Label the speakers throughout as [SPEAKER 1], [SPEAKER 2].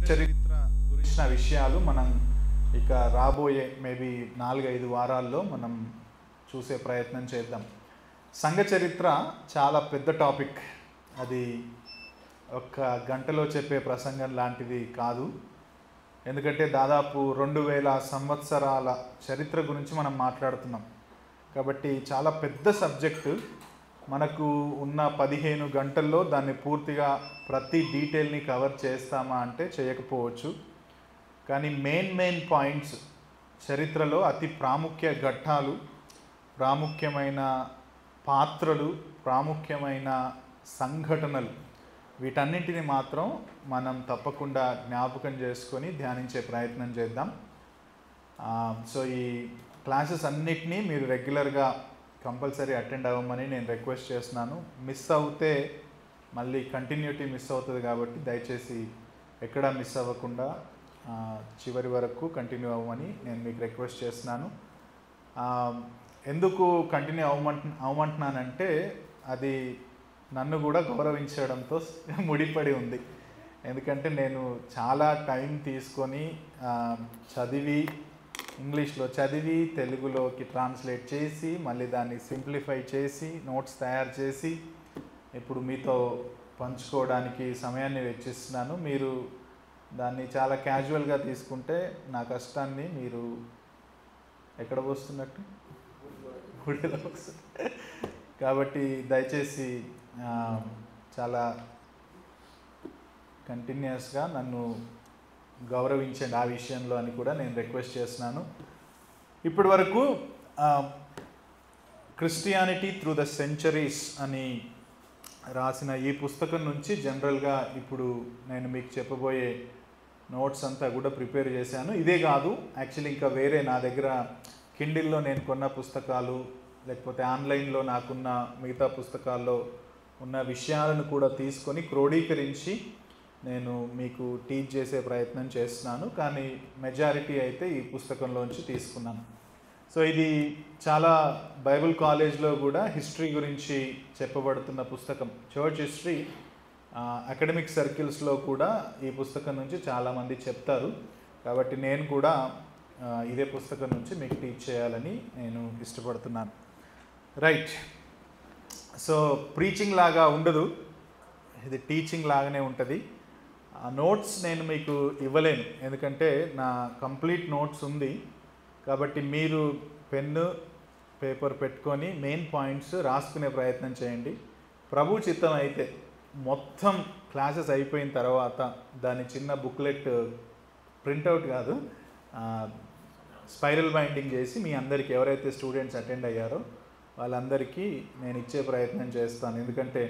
[SPEAKER 1] చరిత్ర గురించిన విషయాలు మనం ఇక రాబోయే మేబీ 4-5 వారాల్లో మనం చూసే ప్రయత్నం చేద్దాం. సంఘ చరిత్ర చాలా పెద్ద టాపిక్. అది ఒక్క గంటలో చెప్పే ప్రసంగం లాంటిది కాదు. ఎందుకంటే దాదాపు 2000 సంవత్సరాల చరిత్ర గురించి మనం మాట్లాడుతున్నాం. కాబట్టి చాలా పెద్ద సబ్జెక్టు. మనకు ఉన్న 15 గంటల్లో దాన్ని పూర్తిగా ప్రతి డీటెయిల్ని కవర్ చేస్తామా అంటే చేయకపోవచ్చు. కానీ మెయిన్ పాయింట్స్, చరిత్రలో అతి ప్రాముఖ్య ఘట్టాలు, ప్రాముఖ్యమైన పాత్రలు, ప్రాముఖ్యమైన సంఘటనలు, వీటన్నింటిని మాత్రం మనం తప్పకుండా జ్ఞాపకం చేసుకొని ధ్యానించే ప్రయత్నం చేద్దాం. సో ఈ క్లాసెస్ అన్నిటినీ మీరు రెగ్యులర్గా కంపల్సరీ అటెండ్ అవ్వమని నేను రిక్వెస్ట్ చేస్తున్నాను. మిస్ అవుతే మళ్ళీ కంటిన్యూటీ మిస్ అవుతుంది కాబట్టి దయచేసి ఎక్కడా మిస్ అవ్వకుండా చివరి వరకు కంటిన్యూ అవ్వమని నేను మీకు రిక్వెస్ట్ చేస్తున్నాను. ఎందుకు కంటిన్యూ అవ్వమంటున్నానంటే అది నన్ను కూడా గౌరవించడంతో ముడిపడి ఉంది. ఎందుకంటే నేను చాలా టైం తీసుకొని చదివి, ఇంగ్లీష్లో చదివి తెలుగులోకి ట్రాన్స్లేట్ చేసి మళ్ళీ దాన్ని సింప్లిఫై చేసి నోట్స్ తయారు చేసి ఇప్పుడు మీతో పంచుకోవడానికి సమయాన్ని వెచ్చిస్తున్నాను. మీరు దాన్ని చాలా క్యాజువల్గా తీసుకుంటే నా కష్టాన్ని మీరు ఎక్కడ పోస్తున్నట్టు కాబట్టి దయచేసి చాలా కంటిన్యూస్గా నన్ను గౌరవించండి ఆ విషయంలో అని కూడా నేను రిక్వెస్ట్ చేస్తున్నాను. ఇప్పటి వరకు క్రిస్టియానిటీ త్రూ ద సెంచరీస్ అని రాసిన ఈ పుస్తకం నుంచి జనరల్గా ఇప్పుడు నేను మీకు చెప్పబోయే నోట్స్ అంతా కూడా ప్రిపేర్ చేశాను. ఇదే కాదు, యాక్చువల్లీ ఇంకా వేరే నా దగ్గర కిండిల్లో నేను కొన్న పుస్తకాలు, లేకపోతే ఆన్లైన్లో నాకున్న మిగతా పుస్తకాల్లో ఉన్న విషయాలను కూడా తీసుకొని క్రోడీకరించి నేను మీకు టీచ్ చేసే ప్రయత్నం చేస్తున్నాను. కానీ మెజారిటీ అయితే ఈ పుస్తకంలోంచి తీసుకున్నాను. సో ఇది చాలా బైబిల్ కాలేజ్లో కూడా హిస్టరీ గురించి చెప్పబడుతున్న పుస్తకం. చర్చ్ హిస్టరీ అకాడమిక్ సర్కిల్స్లో కూడా ఈ పుస్తకం నుంచి చాలామంది చెప్తారు. కాబట్టి నేను కూడా ఇదే పుస్తకం నుంచి మీకు టీచ్ చేయాలని నేను ఇష్టపడుతున్నాను. రైట్. సో ప్రీచింగ్ లాగా ఉండదు, ఇది టీచింగ్ లాగానే ఉంటుంది. ఆ నోట్స్ నేను మీకు ఇవ్వలేను, ఎందుకంటే నా కంప్లీట్ నోట్స్ ఉంది. కాబట్టి మీరు పెన్ను పేపర్ పెట్టుకొని మెయిన్ పాయింట్స్ రాసుకునే ప్రయత్నం చేయండి. ప్రభు చిత్తం అయితే మొత్తం క్లాసెస్ అయిపోయిన తర్వాత దాని చిన్న బుక్లెట్ ప్రింట్అవుట్ కాదు, స్పైరల్ బైండింగ్ చేసి మీ అందరికీ, ఎవరైతే స్టూడెంట్స్ అటెండ్ అయ్యారో వాళ్ళందరికీ నేను ఇచ్చే ప్రయత్నం చేస్తాను. ఎందుకంటే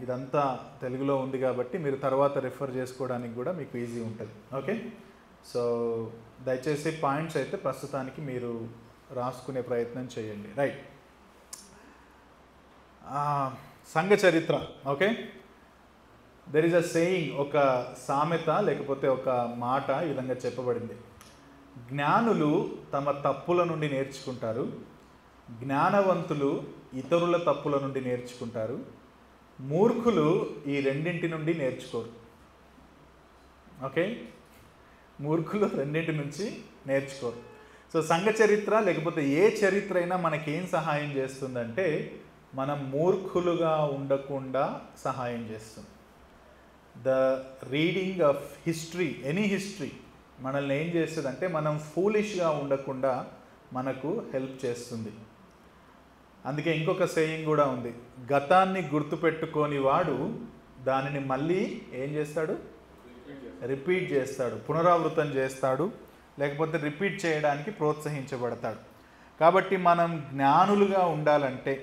[SPEAKER 1] ఇదంతా తెలుగులో ఉంది కాబట్టి మీరు తర్వాత రిఫర్ చేసుకోవడానికి కూడా మీకు ఈజీ ఉంటుంది. ఓకే, సో దయచేసి పాయింట్స్ అయితే ప్రస్తుతానికి మీరు రాసుకునే ప్రయత్నం చేయండి. రైట్. సంఘ చరిత్ర. Okay, there is a saying, ఒక సామెత లేకపోతే ఒక మాట ఈ విధంగా చెప్పబడింది: జ్ఞానులు తమ తప్పుల నుండి నేర్చుకుంటారు, జ్ఞానవంతులు ఇతరుల తప్పుల నుండి నేర్చుకుంటారు, మూర్ఖులు ఈ రెండింటి నుండి నేర్చుకోరు. ఓకే, మూర్ఖులు రెండింటి నుంచి నేర్చుకోరు. సో సంఘ చరిత్ర లేకపోతే ఏ చరిత్ర అయినా మనకేం సహాయం చేస్తుందంటే మనం మూర్ఖులుగా ఉండకుండా సహాయం చేస్తుంది. The reading of history, any history మనల్ని ఏం చేస్తుందంటే మనం ఫూలిష్గా ఉండకుండా మనకు హెల్ప్ చేస్తుంది. అందుకే ఇంకొక సేయింగ్ కూడా ఉంది: గతాన్ని గుర్తుపెట్టుకొని వాడు దానిని మళ్ళీ ఏం చేస్తాడు? రిపీట్ చేస్తాడు, పునరావృతం చేస్తాడు, లేకపోతే రిపీట్ చేయడానికి ప్రోత్సహించబడతాడు. కాబట్టి మనం జ్ఞానులుగా ఉండాలంటే,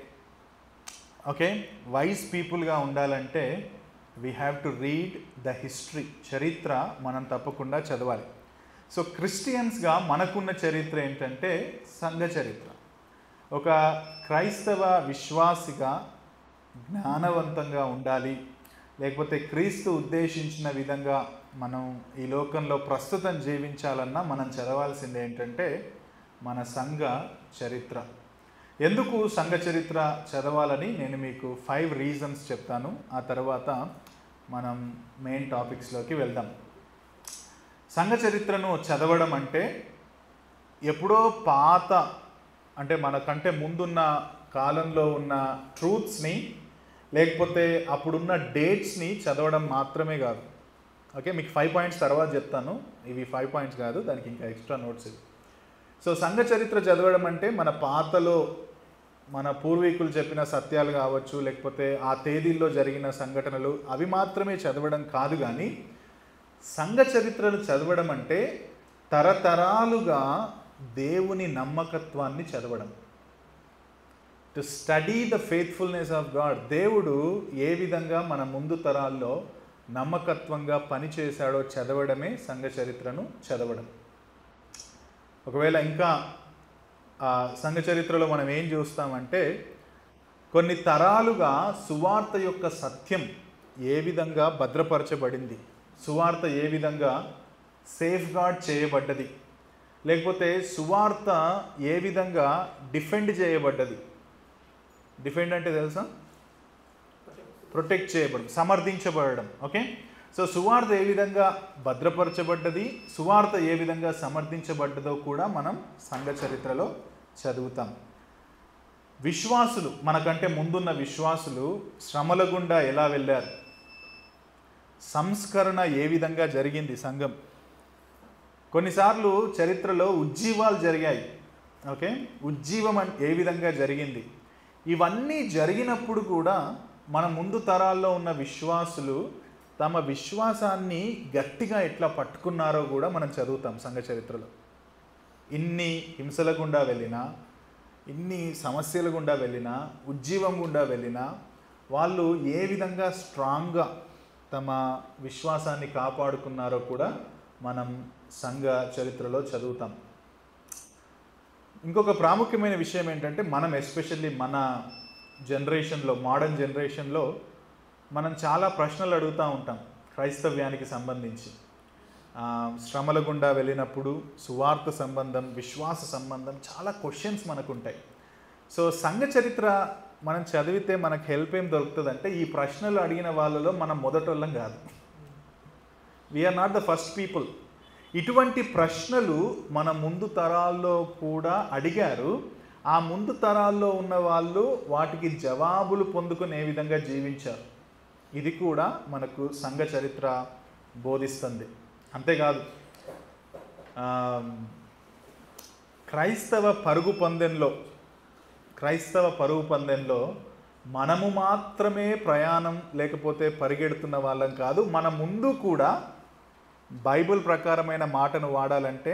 [SPEAKER 1] ఓకే, వైజ్ పీపుల్గా ఉండాలంటే we have to read the history. చరిత్ర మనం తప్పకుండా చదవాలి. సో క్రిస్టియన్స్గా మనకున్న చరిత్ర ఏంటంటే సంఘ చరిత్ర. ఒక క్రైస్తవ విశ్వాసిగా జ్ఞానవంతంగా ఉండాలి, లేకపోతే క్రీస్తు ఉద్దేశించిన విధంగా మనం ఈ లోకంలో ప్రస్తుతం జీవించాలన్నా మనం చదవాల్సింది ఏంటంటే మన సంఘ చరిత్ర. ఎందుకు సంఘ చరిత్ర చదవాలని నేను మీకు 5 రీజన్స్ చెప్తాను. ఆ తర్వాత మనం మెయిన్ టాపిక్స్లోకి వెళ్దాం. సంఘ చరిత్రను చదవడం అంటే ఎప్పుడో పాత, అంటే మనకంటే ముందున్న కాలంలో ఉన్న ట్రూత్స్ని లేకపోతే అప్పుడున్న డేట్స్ని చదవడం మాత్రమే కాదు. ఓకే, మీకు 5 పాయింట్స్ తర్వాత చెప్తాను. ఇవి 5 పాయింట్స్ కాదు, దానికి ఇంకా ఎక్స్ట్రా నోట్స్ ఇవి. సో సంఘ చరిత్ర చదవడం అంటే మన పాతలో మన పూర్వీకులు చెప్పిన సత్యాలు కావచ్చు, లేకపోతే ఆ తేదీల్లో జరిగిన సంఘటనలు అవి మాత్రమే చదవడం కాదు. కానీ సంఘ చరిత్రను చదవడం అంటే తరతరాలుగా దేవుని నమ్మకత్వాన్ని చదవడం. To study the faithfulness of God. దేవుడు ఏ విధంగా మన ముందు తరాల్లో నమ్మకత్వంగా పనిచేశాడో చదవడమే సంఘ చరిత్రను చదవడం. ఒకవేళ ఇంకా సంఘ చరిత్రలో మనం ఏం చూస్తామంటే కొన్ని తరాలుగా సువార్త యొక్క సత్యం ఏ విధంగా భద్రపరచబడింది, సువార్త ఏ విధంగా సేఫ్ గార్డ్ చేయబడ్డది, లేకపోతే సువార్త ఏ విధంగా డిఫెండ్ చేయబడ్డది. డిఫెండ్ అంటే తెలుసా? ప్రొటెక్ట్ చేయబడడం, సమర్థించబడడం. ఓకే, సో సువార్త ఏ విధంగా భద్రపరచబడ్డది, సువార్త ఏ విధంగా సమర్థించబడ్డదో కూడా మనం సంఘ చరిత్రలో చదువుతాం. విశ్వాసులు, మనకంటే ముందున్న విశ్వాసులు శ్రమల గుండా ఎలా వెళ్ళారు, సంస్కరణ ఏ విధంగా జరిగింది సంఘం. కొన్నిసార్లు చరిత్రలో ఉజ్జీవాలు జరిగాయి. ఓకే, ఉజ్జీవం ఏ విధంగా జరిగింది. ఇవన్నీ జరిగినప్పుడు కూడా మన ముందు తరాల్లో ఉన్న విశ్వాసులు తమ విశ్వాసాన్ని గట్టిగా ఎట్లా పట్టుకున్నారో కూడా మనం చదువుతాం సంఘ చరిత్రలో. ఇన్ని హింసల గుండా వెళ్ళినా, ఇన్ని సమస్యల గుండా వెళ్ళినా, ఉజ్జీవం గుండా వెళ్ళినా వాళ్ళు ఏ విధంగా స్ట్రాంగ్గా తమ విశ్వాసాన్ని కాపాడుకున్నారో కూడా మనం సంఘ చరిత్రలో చదువుతాం. ఇంకొక ప్రాముఖ్యమైన విషయం ఏంటంటే మనం ఎస్పెషల్లీ మన జనరేషన్లో, మోడర్న్ జనరేషన్లో మనం చాలా ప్రశ్నలు అడుగుతూ ఉంటాం క్రైస్తవ్యానికి సంబంధించి. శ్రమల గుండా వెళ్ళినప్పుడు సువార్త సంబంధం, విశ్వాస సంబంధం చాలా క్వశ్చన్స్ మనకు ఉంటాయి. సో సంఘ చరిత్ర మనం చదివితే మనకు హెల్ప్ ఏం దొరుకుతుంది అంటే ఈ ప్రశ్నలు అడిగిన వాళ్ళలో మనం మొదటోళ్ళం కాదు. We are not the first people. ఇటువంటి ప్రశ్నలు మన ముందు తరాల్లో కూడా అడిగారు. ఆ ముందు తరాల్లో ఉన్న వాళ్ళు వాటికి జవాబులు పొందుకునే విధంగా జీవించారు. ఇది కూడా మనకు సంఘ చరిత్ర బోధిస్తుంది. అంతేకాదు, క్రైస్తవ పరుగు పందెంలో మనము మాత్రమే ప్రయాణం లేకపోతే పరిగెడుతున్న వాళ్ళం కాదు. మన ముందు కూడా బైబిల్ ప్రకారమైన మాటను వాడాలంటే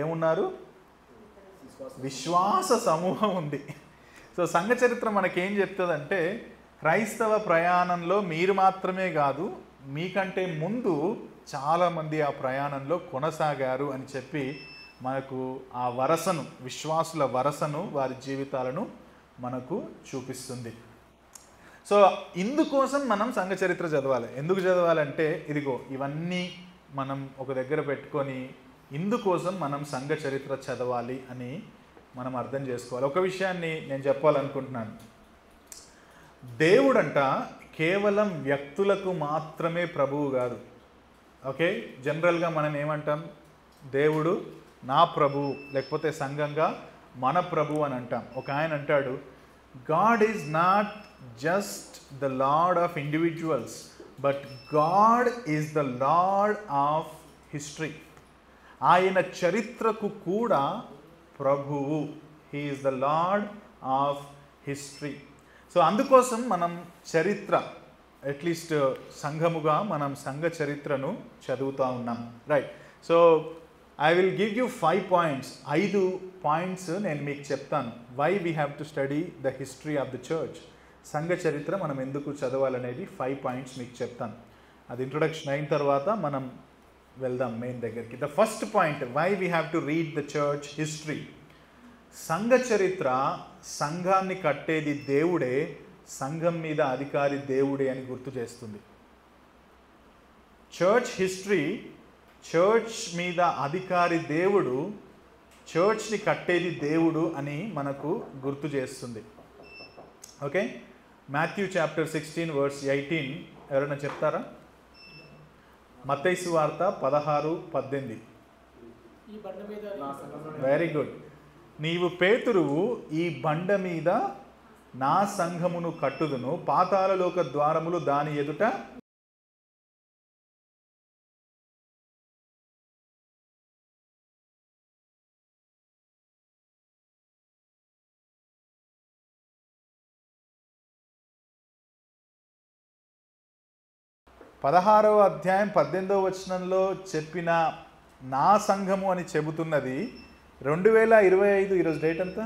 [SPEAKER 1] ఏమున్నారు? విశ్వాస సమూహం ఉంది. సో సంఘ చరిత్ర మనకేం చెప్తుందంటే క్రైస్తవ ప్రయాణంలో మీరు మాత్రమే కాదు, మీకంటే ముందు చాలామంది ఆ ప్రయాణంలో కొనసాగారు అని చెప్పి మనకు ఆ వరసను, విశ్వాసుల వరసను, వారి జీవితాలను మనకు చూపిస్తుంది. సో ఇందుకోసం మనం సంఘ చరిత్ర చదవాలి. ఎందుకు చదవాలంటే ఇదిగో ఇవన్నీ మనం ఒక దగ్గర పెట్టుకొని ఇందుకోసం మనం సంఘ చరిత్ర చదవాలి అని మనం అర్థం చేసుకోవాలి. ఒక విషయాన్ని నేను చెప్పాలనుకుంటున్నాను. దేవుడంట కేవలం వ్యక్తులకు మాత్రమే ప్రభువు కాదు. ఓకే, జనరల్గా మనం ఏమంటాం? దేవుడు నా ప్రభువు, లేకపోతే సంఘంగా మన ప్రభువు అని అంటాం. ఒక ఆయన అంటాడు, God is not just the lord of individuals but God is the lord of history. ఆయన చరిత్రకు కూడా ప్రభువు. He is the lord of history. So అందుకోసం మనం చరిత్ర, అట్లీస్ట్ సంఘముగా మనం సంఘ చరిత్రను చదువుతూ ఉన్నాం. Right. So I will give you 5 points. 5 points నేను మీకు చెప్తాను. Why we have to study the history of the church. సంఘ చరిత్ర మనం ఎందుకు చదవాలనేది 5 పాయింట్స్ మీకు చెప్తాను. అది ఇంట్రొడక్షన్ అయిన తర్వాత మనం వెళ్దాం మెయిన్ దగ్గరికి. The first point, why we have to read the church history. సంఘ చరిత్ర సంఘాన్ని కట్టేది దేవుడే, సంఘం మీద అధికారి దేవుడే అని గుర్తు చేస్తుంది. చర్చ్ హిస్టరీ చర్చ్ మీద అధికారి దేవుడు, చర్చ్ని కట్టేది దేవుడు అని మనకు గుర్తు చేస్తుంది. ఓకే, మాథ్యూ చాప్టర్ 16 వర్స్ 18 ఎవరైనా చెప్తారా? మత్తయి సువార్త 16:18. Very good. నీవు పేతురువు, ఈ బండ మీద నా సంఘమును కట్టుదును, పాతాళలోక ద్వారములు దాని ఎదుట పదహారవ అధ్యాయం 18వ వచనంలో చెప్పిన నా సంఘము అని చెబుతున్నది 2025. ఈరోజు డేట్ ఎంత?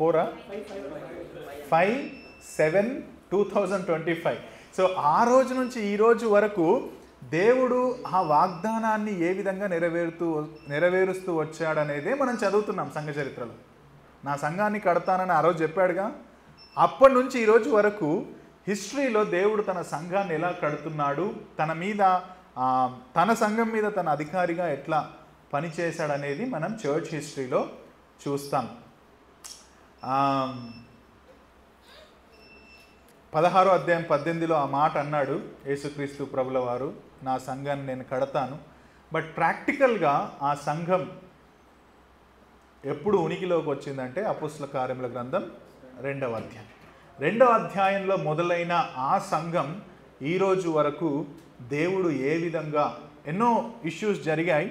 [SPEAKER 1] 5/7/2025. సో ఆ రోజు నుంచి ఈ రోజు వరకు దేవుడు ఆ వాగ్దానాన్ని ఏ విధంగా నెరవేరుస్తూ వచ్చాడనేదే మనం చదువుతున్నాం సంఘ చరిత్రలో. నా సంఘాన్ని కడతానని ఆ రోజు చెప్పాడుగా. అప్పటి నుంచి ఈరోజు వరకు హిస్టరీలో దేవుడు తన సంఘాన్ని ఎలా కడుతున్నాడు, తన సంఘం మీద తన అధికారిగా ఎట్లా పనిచేశాడనేది మనం చర్చ్ హిస్టరీలో చూస్తాం. 16వ అధ్యాయం 18లో ఆ మాట అన్నాడు యేసుక్రీస్తు ప్రభుల వారు, నా సంఘాన్ని నేను కడతాను. బట్ ప్రాక్టికల్గా ఆ సంఘం ఎప్పుడు ఉనికిలోకి వచ్చిందంటే అపోస్తల కార్యముల గ్రంథం 2వ అధ్యాయం. 2వ అధ్యాయంలో మొదలైన ఆ సంఘం ఈరోజు వరకు దేవుడు ఏ విధంగా, ఎన్నో ఇష్యూస్ జరిగాయి,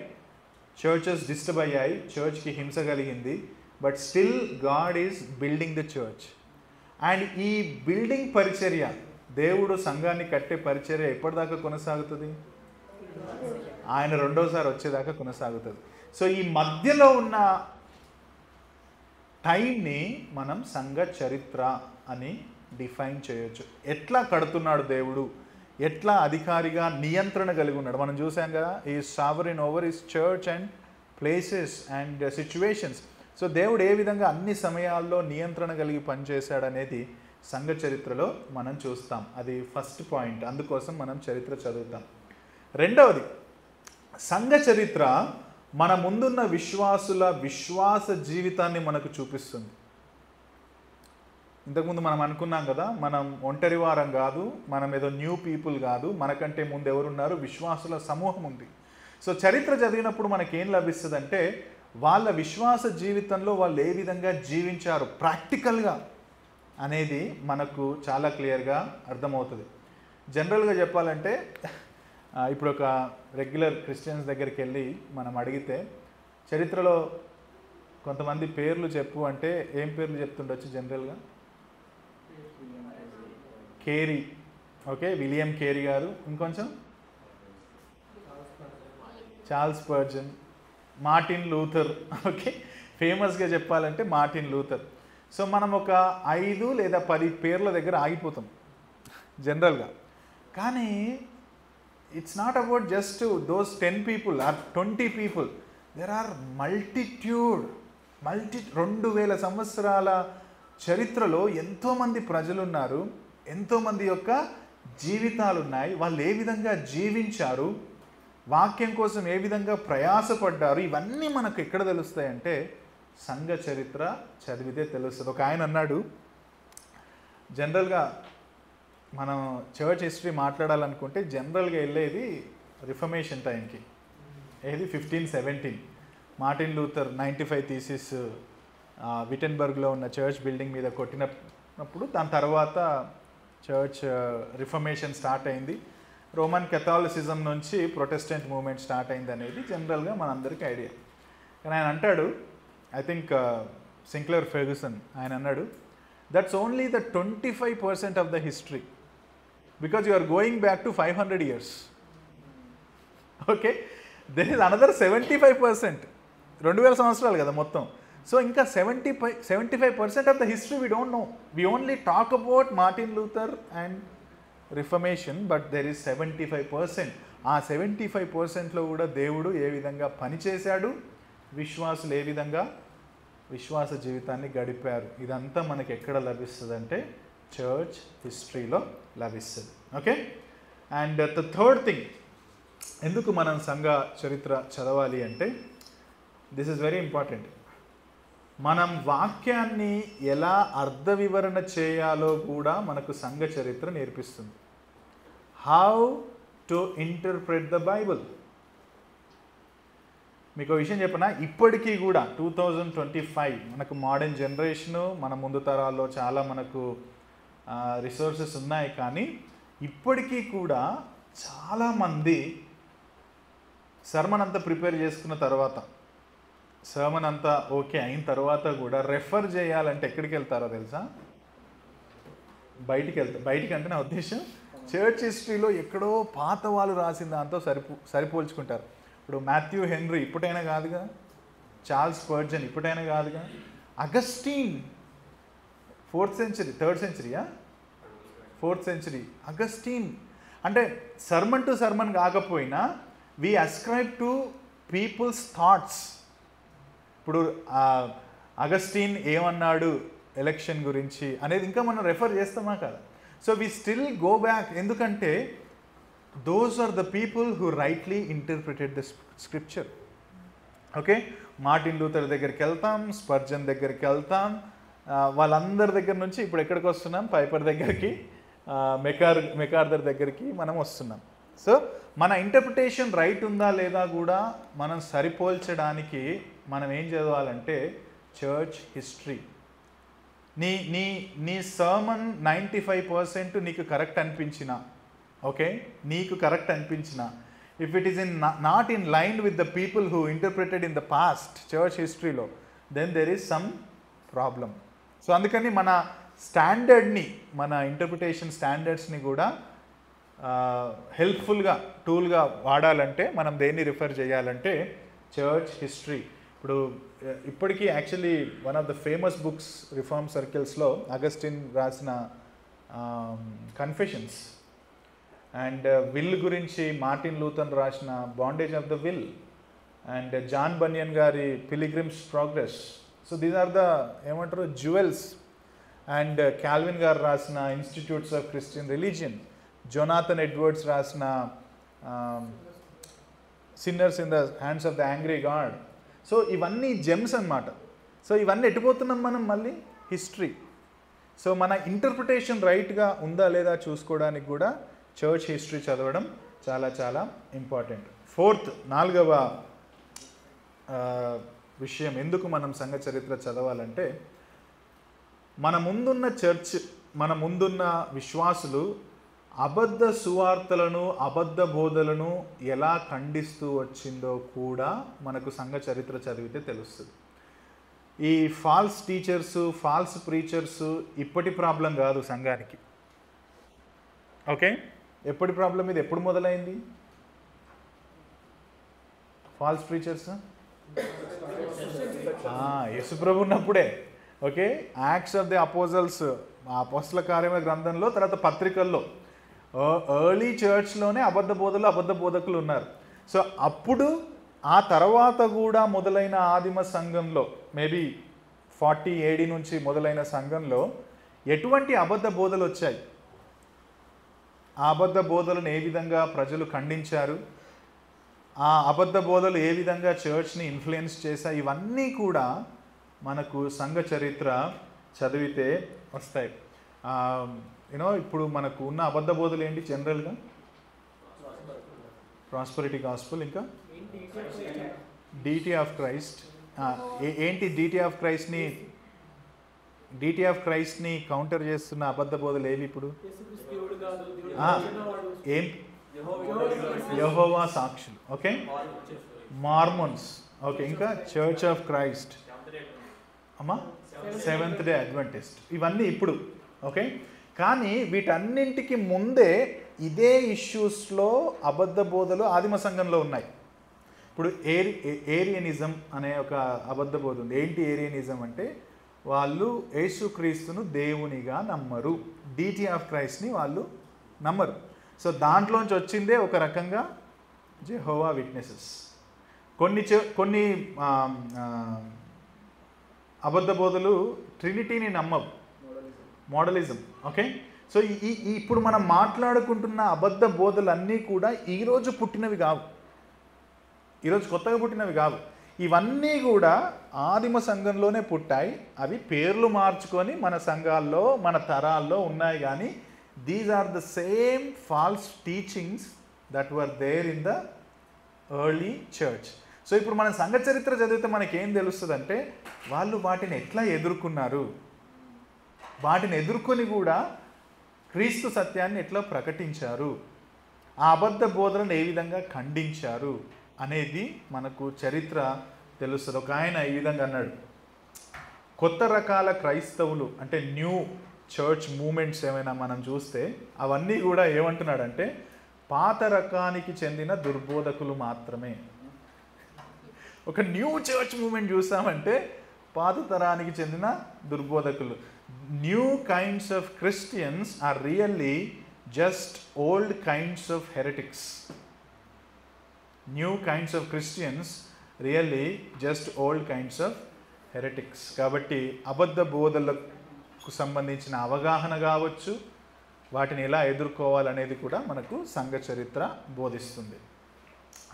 [SPEAKER 1] చర్చెస్ డిస్టర్బ్ అయ్యాయి, చర్చ్కి హింస కలిగింది, but still God is building the church. And ఈ బిల్డింగ్ పరిచర్య, దేవుడు సంఘాన్ని కట్టే పరిచర్య ఎప్పటిదాకా కొనసాగుతుంది? ఆయన రెండోసారి వచ్చేదాకా కొనసాగుతుంది. సో ఈ మధ్యలో ఉన్న టైంని మనం సంఘ చరిత్ర అని డిఫైన్ చేయొచ్చు. ఎట్లా కడుతున్నాడు దేవుడు, ఎట్లా అధికారిగా నియంత్రణ కలిగి ఉన్నాడు. మనం చూసాం కదా, ఈ sovereign over is church and places and situations. So దేవుడు ఏ విధంగా అన్ని సమయాల్లో నియంత్రణ కలిగి పనిచేశాడనేది సంఘ చరిత్రలో మనం చూస్తాం. అది ఫస్ట్ పాయింట్, అందుకోసం మనం చరిత్ర చదువుతాం. రెండవది, సంఘ చరిత్ర మన ముందున్న విశ్వాసుల విశ్వాస జీవితాన్ని మనకు చూపిస్తుంది. ఇంతకుముందు మనం అనుకున్నాం కదా, మనం ఒంటరి వారం కాదు, మనం ఏదో న్యూ పీపుల్ కాదు, మనకంటే ముందు ఎవరున్నారు? విశ్వాసుల సమూహం ఉంది. సో చరిత్ర చదివినప్పుడు మనకేం లభిస్తుంది అంటే, వాళ్ళ విశ్వాస జీవితంలో వాళ్ళు ఏ విధంగా జీవించారు ప్రాక్టికల్గా అనేది మనకు చాలా క్లియర్గా అర్థమవుతుంది. జనరల్గా చెప్పాలంటే, ఇప్పుడు ఒక రెగ్యులర్ క్రిస్టియన్స్ దగ్గరికి వెళ్ళి మనం అడిగితే చరిత్రలో కొంతమంది పేర్లు చెప్పు అంటే ఏం పేర్లు చెప్తుండొచ్చు జనరల్గా? కేరీ, ఓకే, విలియం కేరీ గారు. ఇంకొంచెం Charles Spurgeon, Martin Luther. Okay, ఫేమస్గా చెప్పాలంటే మార్టిన్ లూథర్. సో మనం ఒక 5 లేదా 10 పేర్ల దగ్గర ఆగిపోతాం జనరల్గా. కానీ it's not about just those 10 people or 20 people. There are multitude 2000 సంవత్సరాల చరిత్రలో ఎంతోమంది ప్రజలు ఉన్నారు, ఎంతోమంది యొక్క జీవితాలు ఉన్నాయి. వాళ్ళు ఏ విధంగా జీవించారు, వాక్యం కోసం ఏ విధంగా ప్రయాసపడ్డారు, ఇవన్నీ మనకు ఎక్కడ తెలుస్తాయంటే సంఘ చరిత్ర చదివితే తెలుస్తుంది. ఒక ఆయన అన్నాడు, జనరల్గా మనం చర్చ్ హిస్టరీ మాట్లాడాలనుకుంటే జనరల్గా వెళ్ళేది రిఫర్మేషన్ టైంకి. ఏది 1517 మార్టిన్ లూథర్ 95 థీసిస్ విటెన్బర్గ్లో ఉన్న చర్చ్ బిల్డింగ్ మీద కొట్టినప్పుడు, దాని తర్వాత చర్చ్ రిఫర్మేషన్ స్టార్ట్ అయింది. రోమన్ కెథాలిసిజం నుంచి ప్రొటెస్టెంట్ మూవ్మెంట్ స్టార్ట్ అయింది అనేది జనరల్గా మనందరికీ ఐడియా. కానీ ఆయన అంటాడు, ఐ థింక్ సింక్లర్ ఫెర్గ్యూసన్, ఆయన అన్నాడు, that's only the 25% of the history, because you are going back to 500 years. Okay, there is another 75%, 2000 సంవత్సరాలు కదా మొత్తం. సో ఇంకా 75% of the history we don't know. We only talk about Martin Luther and Reformation, but there is 75%. ఆ 75%లో కూడా దేవుడు ఏ విధంగా పనిచేశాడు, విశ్వాసులు ఏ విధంగా విశ్వాస జీవితాన్ని గడిపారు, ఇదంతా మనకి ఎక్కడ లభిస్తుంది అంటే చర్చ్ హిస్టరీలో లభిస్తుంది. Okay, and the third thing, ఎందుకు మనం సంఘ చరిత్ర చదవాలి అంటే, దిస్ ఈజ్ వెరీ ఇంపార్టెంట్. మనం వాక్యాన్ని ఎలా అర్థ వివరణ చేయాలో కూడా మనకు సంఘ చరిత్ర నేర్పిస్తుంది. How to interpret the Bible. మీకు విషయం చెప్పనా, ఇప్పటికీ కూడా 2025 మనకు మోడర్న్ జనరేషను, మన ముందు తరాల్లో చాలా మనకు రిసోర్సెస్ ఉన్నాయి, కానీ ఇప్పటికీ కూడా చాలామంది సర్మన్ అంతా ప్రిపేర్ చేసుకున్న తర్వాత, సర్మన్ అంతా ఓకే అయిన తర్వాత కూడా రెఫర్ చేయాలంటే ఎక్కడికి వెళ్తారో తెలుసా? బయటికి అంటే నా ఉద్దేశం చర్చ్ హిస్టరీలో ఎక్కడో పాత వాళ్ళు రాసిన దాంతో సరిపోల్చుకుంటారు. ఇప్పుడు మాథ్యూ హెన్రీ ఇప్పటైనా కాదుగా, చార్ల్స్ స్పర్జన్ ఇప్పటైనా కాదుగా, అగస్టీన్ 4th century 3rd centuryయా 4th century అగస్టీన్. అంటే సర్మన్ టు సర్మన్ కాకపోయినా we ascribe to people's thoughts. ఇప్పుడు అగస్టీన్ ఏమన్నాడు ఎలక్షన్ గురించి అనేది ఇంకా మనం రెఫర్ చేస్తామా కదా? So we still go back, ఎందుకంటే those are the people who rightly interpreted the scripture. Okay, Martin Luther దగ్గరికి వెళ్తాం, స్పర్జన్ దగ్గరికి వెళ్తాం, వాళ్ళందరి దగ్గర నుంచి ఇప్పుడు ఎక్కడికి వస్తున్నాం? పైపర్ దగ్గరికి, మెకార్థర్ దగ్గరికి మనం వస్తున్నాం. సో మన ఇంటర్ప్రిటేషన్ రైట్ ఉందా లేదా కూడా మనం సరిపోల్చడానికి మనం ఏం చదవాలంటే చర్చ్ హిస్టరీ. నీ నీ నీ సర్మన్ 95% నీకు కరెక్ట్ అనిపించిన, ఓకే, నీకు కరెక్ట్ అనిపించిన, if it is not in line with the people who interpreted in the past church హిస్టరీలో, then there is some problem. So అందుకని మన స్టాండర్డ్ని, మన ఇంటర్ప్రిటేషన్ స్టాండర్డ్స్ని కూడా హెల్ప్ఫుల్గా టూల్గా వాడాలంటే మనం దేన్ని రిఫర్ చేయాలంటే చర్చ్ హిస్టరీ. ఇప్పుడు ఇప్పటికీ actually one of the famous books reform సర్కిల్స్లో అగస్టిన్ రాసిన కన్ఫెషన్స్, అండ్ విల్ గురించి మార్టిన్ లూథర్ రాసిన bondage of the will, and John Bunyan గారి pilgrim's progress. So these are the ఏమంటారు జ్యువెల్స్. అండ్ క్యాల్విన్ గారు రాసిన institutes of Christian religion, Jonathan Edwards రాసిన sinners in the hands of the angry God. So ఇవన్నీ gems అన్నమాట. So ఇవన్నీ ఎటుపోతున్నాం మనం మళ్ళీ హిస్టరీ. సో మన ఇంటర్ప్రిటేషన్ రైట్గా ఉందా లేదా చూసుకోవడానికి కూడా చర్చ్ హిస్టరీ చదవడం చాలా చాలా ఇంపార్టెంట్. 4వ విషయం, ఎందుకు మనం సంఘ చరిత్ర చదవాలంటే, మన ముందున్న చర్చ్, మన ముందున్న విశ్వాసులు అబద్ధ సువార్తలను, అబద్ధ బోధలను ఎలా ఖండిస్తూ వచ్చిందో కూడా మనకు సంఘ చరిత్ర చదివితే తెలుస్తుంది. ఈ ఫాల్స్ టీచర్స్, ఫాల్స్ ప్రీచర్స్ ఇప్పటి ప్రాబ్లం కాదు సంఘానికి. ఓకే, ఎప్పటి ప్రాబ్లం ఇది? ఎప్పుడు మొదలైంది ఫాల్స్ ప్రీచర్స్? యేసుప్రభు ఉన్నప్పుడే. Okay, Acts of the Apostles, అపోస్తల కార్యముల గ్రంథంలో, తర్వాత పత్రికల్లో, ఎర్లీ చర్చ్లోనే అబద్ధ బోధలు, అబద్ధ బోధకులు ఉన్నారు. సో అప్పుడు ఆ తర్వాత కూడా మొదలైన ఆదిమ సంఘంలో, మేబీ 40 AD నుంచి మొదలైన సంఘంలో ఎటువంటి అబద్ధ బోధలు వచ్చాయి, ఆ అబద్ధ బోధలను ఏ విధంగా ప్రజలు ఖండించారు, ఆ అబద్ధ బోధలు ఏ విధంగా చర్చ్ని ఇన్ఫ్లుయెన్స్ చేశాయి, ఇవన్నీ కూడా మనకు సంఘ చరిత్ర చదివితే వస్తాయి. ఇప్పుడు మనకు ఉన్న అబద్ధ బోధలు ఏంటి జనరల్గా? ప్రాస్పరిటీ గాస్పుల్, ఇంకా డిటీ ఆఫ్ క్రైస్ట్. ఏంటి డిటీ ఆఫ్ క్రైస్ట్ని కౌంటర్ చేస్తున్న అబద్ధ బోధలు ఏవి ఇప్పుడు? ఏం? యెహోవా సాక్షులు, ఓకే, మార్మోన్స్, ఓకే, ఇంకా church of Christ, seventh day Adventist, ఇవన్నీ ఇప్పుడు. ఓకే, కానీ వీటన్నింటికి ముందే ఇదే ఇష్యూస్లో అబద్ధ బోధలు ఆదిమ సంఘంలో ఉన్నాయి. ఇప్పుడు ఏరియనిజం అనే ఒక అబద్ధ బోధ ఉంది. ఏంటి ఏరియనిజం అంటే, వాళ్ళు యేసుక్రీస్తును దేవునిగా నమ్మరు, డిటీ ఆఫ్ క్రైస్ట్ని వాళ్ళు నమ్మరు. సో దాంట్లోంచి వచ్చిందే ఒక రకంగా జెహోవా విట్నెసెస్. కొన్ని అబద్ధ బోధలు ట్రినిటీని నమ్మవు, మోడలిజం. ఓకే, సో ఇప్పుడు మనం మాట్లాడుకుంటున్న అబద్ధ బోధలన్నీ కూడా ఈరోజు పుట్టినవి కావు, ఈరోజు కొత్తగా పుట్టినవి కావు. ఇవన్నీ కూడా ఆదిమ సంఘంలోనే పుట్టాయి. అవి పేర్లు మార్చుకొని మన సంఘాల్లో, మన తరాల్లో ఉన్నాయి. కానీ these are the same false teachings that were there in the early church. So ఇప్పుడు మన సంఘ చరిత్ర చదివితే మనకేం తెలుస్తుంది అంటే వాళ్ళు వాటిని ఎట్లా ఎదుర్కొన్నారు, వాటిని ఎదుర్కొని కూడా క్రీస్తు సత్యాన్ని ఎట్లా ప్రకటించారు, ఆ అబద్ధ బోధనను ఏ విధంగా ఖండించారు అనేది మనకు చరిత్ర తెలుస్తుంది. ఒక ఆయన ఈ విధంగా అన్నాడు, కొత్త రకాల క్రైస్తవులు అంటే న్యూ చర్చ్ మూమెంట్స్ ఏమైనా మనం చూస్తే అవన్నీ కూడా ఏమంటున్నాడంటే పాత రకానికి చెందిన దుర్బోధకులు మాత్రమే. ఒక న్యూ చర్చ్ మూమెంట్ చూసామంటే పాత తరానికి చెందిన దుర్బోధకులు. New kinds of Christians are really just old kinds of heretics. New kinds of Christians really just old kinds of heretics. కాబట్టి అబద్ధ బోధలకు సంబంధించిన అవగాహన కావచ్చు, వాటిని ఎలా ఎదుర్కోవాలనేది కూడా మనకు సంఘ చరిత్ర బోధిస్తుంది.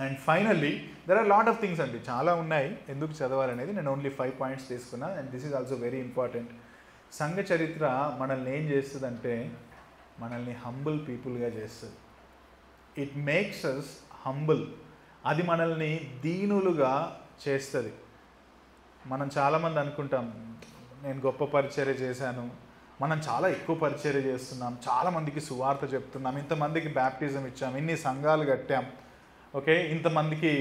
[SPEAKER 1] And finally there are lot of things అండి, చాలా ఉన్నాయి ఎందుకు చదవాలనేది. నేను ఓన్లీ 5 పాయింట్స్ తీసుకున్నా and this is also very important. సంఘ చరిత్ర మనల్ని ఏం చేస్తుందంటే మనల్ని హంబుల్ పీపుల్గా చేస్తుంది. It makes us humble. అది మనల్ని దీనులుగా చేస్తుంది. మనం చాలామంది అనుకుంటాం నేను గొప్ప పరిచర్య చేశాను, మనం చాలా ఎక్కువ పరిచర్య చేస్తున్నాం, చాలామందికి సువార్త చెప్తున్నాం, ఇంతమందికి బ్యాప్టిజం ఇచ్చాం, ఇన్ని సంఘాలు కట్టాం, ఓకే, ఇంతమందికి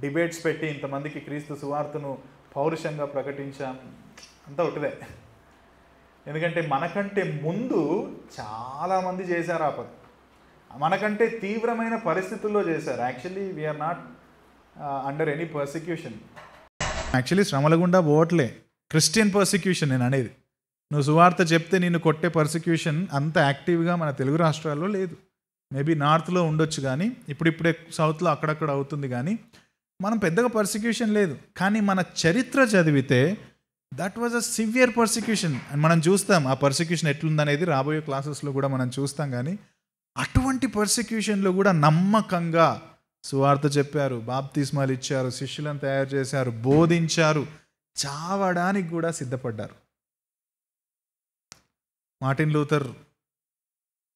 [SPEAKER 1] డిబేట్స్ పెట్టి ఇంతమందికి క్రీస్తు సువార్తను పౌరుషంగా ప్రకటించాం. అంతా ఒకటిదే. ఎందుకంటే మనకంటే ముందు చాలామంది చేశారు ఆ పని, మనకంటే తీవ్రమైన పరిస్థితుల్లో చేశారు. Actually we are not under any persecution. Actually శ్రమల గుండా పోవట్లే, క్రిస్టియన్ పర్సిక్యూషన్ నేను అనేది. నువ్వు సువార్త చెప్తే నిన్ను కొట్టే పర్సిక్యూషన్ అంత యాక్టివ్గా మన తెలుగు రాష్ట్రాల్లో లేదు. మేబీ నార్త్లో ఉండొచ్చు, కానీ ఇప్పుడిప్పుడే సౌత్లో అక్కడక్కడ అవుతుంది, కానీ మనం పెద్దగా పర్సిక్యూషన్ లేదు. కానీ మన చరిత్ర చదివితే that was a severe persecution. And మనం చూస్తాం ఆ పర్సిక్యూషన్ ఎట్లుందనేది రాబోయే క్లాసెస్లో కూడా మనం చూస్తాం. కానీ అటువంటి పర్సిక్యూషన్లో కూడా నమ్మకంగా సువార్త చెప్పారు, బాప్తిస్మాలు ఇచ్చారు, శిష్యులను తయారు చేశారు, బోధించారు, చావడానికి కూడా సిద్ధపడ్డారు. మార్టిన్ లూథర్